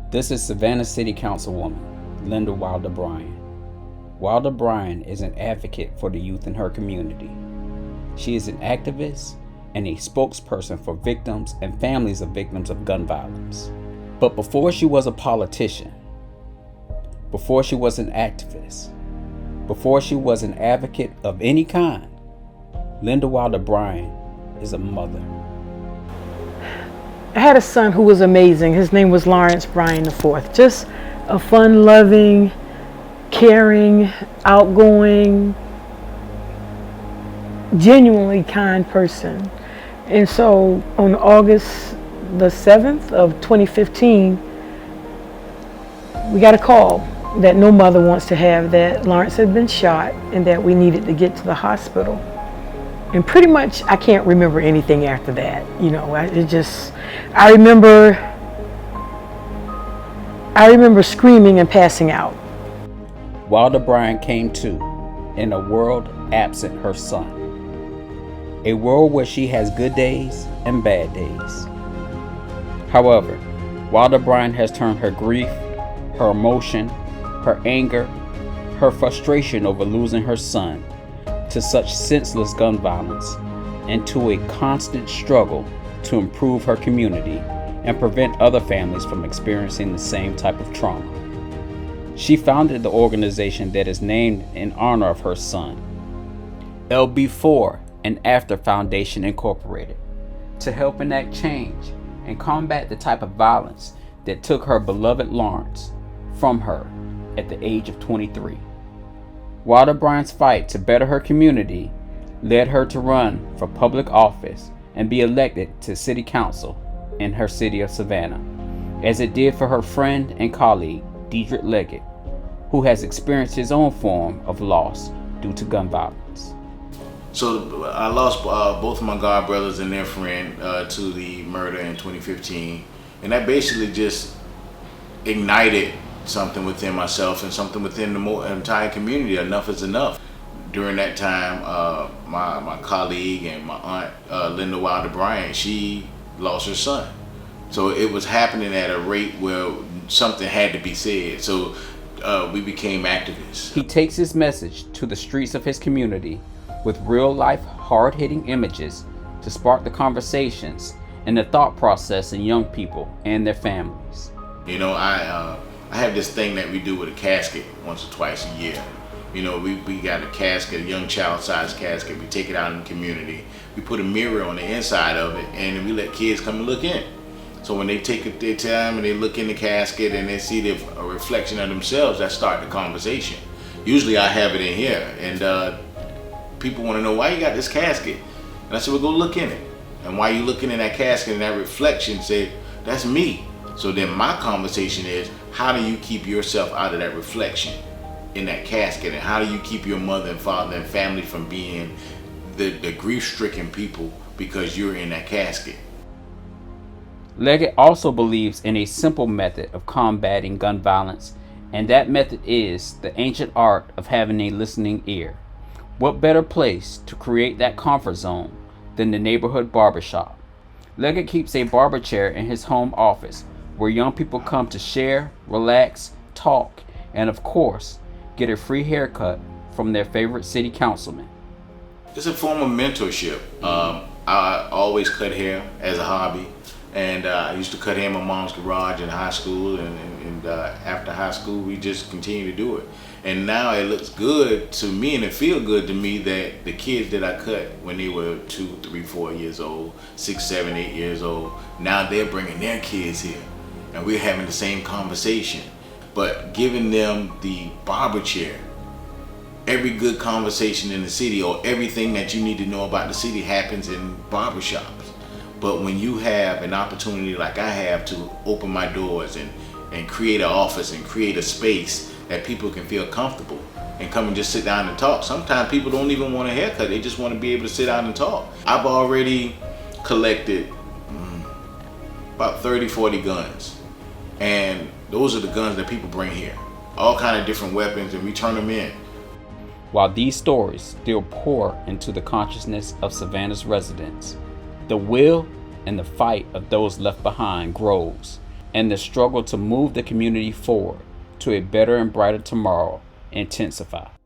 This is Savannah City Councilwoman Linda Wilder Bryan. Wilder Bryan is an advocate for the youth in her community. She is an activist and a spokesperson for victims and families of victims of gun violence. But before she was a politician, before she was an activist, before she was an advocate of any kind, Linda Wilder Bryan is a mother. I had a son who was amazing. His name was Lawrence Bryan IV. Just a fun-loving, caring, outgoing, genuinely kind person. And so on August the 7th of 2015, we got a call that no mother wants to have, that Lawrence had been shot and that we needed to get to the hospital. And pretty much I can't remember anything after that. I remember screaming and passing out. Wilder Bryan came to in a world absent her son. A world where she has good days and bad days. However, Wilder Bryan has turned her grief, her emotion, her anger, her frustration over losing her son to such senseless gun violence and to a constant struggle to improve her community and prevent other families from experiencing the same type of trauma. She founded the organization that is named in honor of her son, Before and After Foundation Incorporated, to help enact change and combat the type of violence that took her beloved Lawrence from her at the age of 23. Wilder Bryan's fight to better her community led her to run for public office and be elected to city council in her city of Savannah, as it did for her friend and colleague, Diedrich Leggett, who has experienced his own form of loss due to gun violence. So I lost both of my god brothers and their friend to the murder in 2015, and that basically just ignited something within myself and something within the entire community. Enough is enough. During that time, my colleague and my aunt, Linda Wilder Bryan, she lost her son. So it was happening at a rate where something had to be said. So we became activists. He takes his message to the streets of his community with real-life, hard-hitting images to spark the conversations and the thought process in young people and their families. You know, I have this thing that we do with a casket once or twice a year. You know, we got a casket, a young child-sized casket. We take it out in the community. We put a mirror on the inside of it, and we let kids come and look in. So when they take their time and they look in the casket and they see a reflection of themselves, that starts the conversation. Usually I have it in here, and people want to know, why you got this casket? And I said, well, go look in it. And while you looking in that casket and that reflection, say, that's me. So then my conversation is, how do you keep yourself out of that reflection in that casket? And how do you keep your mother and father and family from being the grief-stricken people because you're in that casket? Leggett also believes in a simple method of combating gun violence, and that method is the ancient art of having a listening ear. What better place to create that comfort zone than the neighborhood barbershop? Leggett keeps a barber chair in his home office where young people come to share, relax, talk, and of course, get a free haircut from their favorite city councilman. It's a form of mentorship. I always cut hair as a hobby, and I used to cut hair in my mom's garage in high school, and after high school we just continue to do it. And now it looks good to me and it feels good to me that the kids that I cut when they were 2, 3, 4 years old, 6, 7, 8 years old, now they're bringing their kids here and we're having the same conversation, but giving them the barber chair. Every good conversation in the city, or everything that you need to know about the city, happens in barbershops. But when you have an opportunity like I have to open my doors and create an office and create a space that people can feel comfortable and come and just sit down and talk. Sometimes people don't even want a haircut, they just want to be able to sit down and talk. I've already collected about 30, 40 guns. And those are the guns that people bring here. All kind of different weapons, and we turn them in. While these stories still pour into the consciousness of Savannah's residents, the will and the fight of those left behind grows, and the struggle to move the community forward to a better and brighter tomorrow intensifies.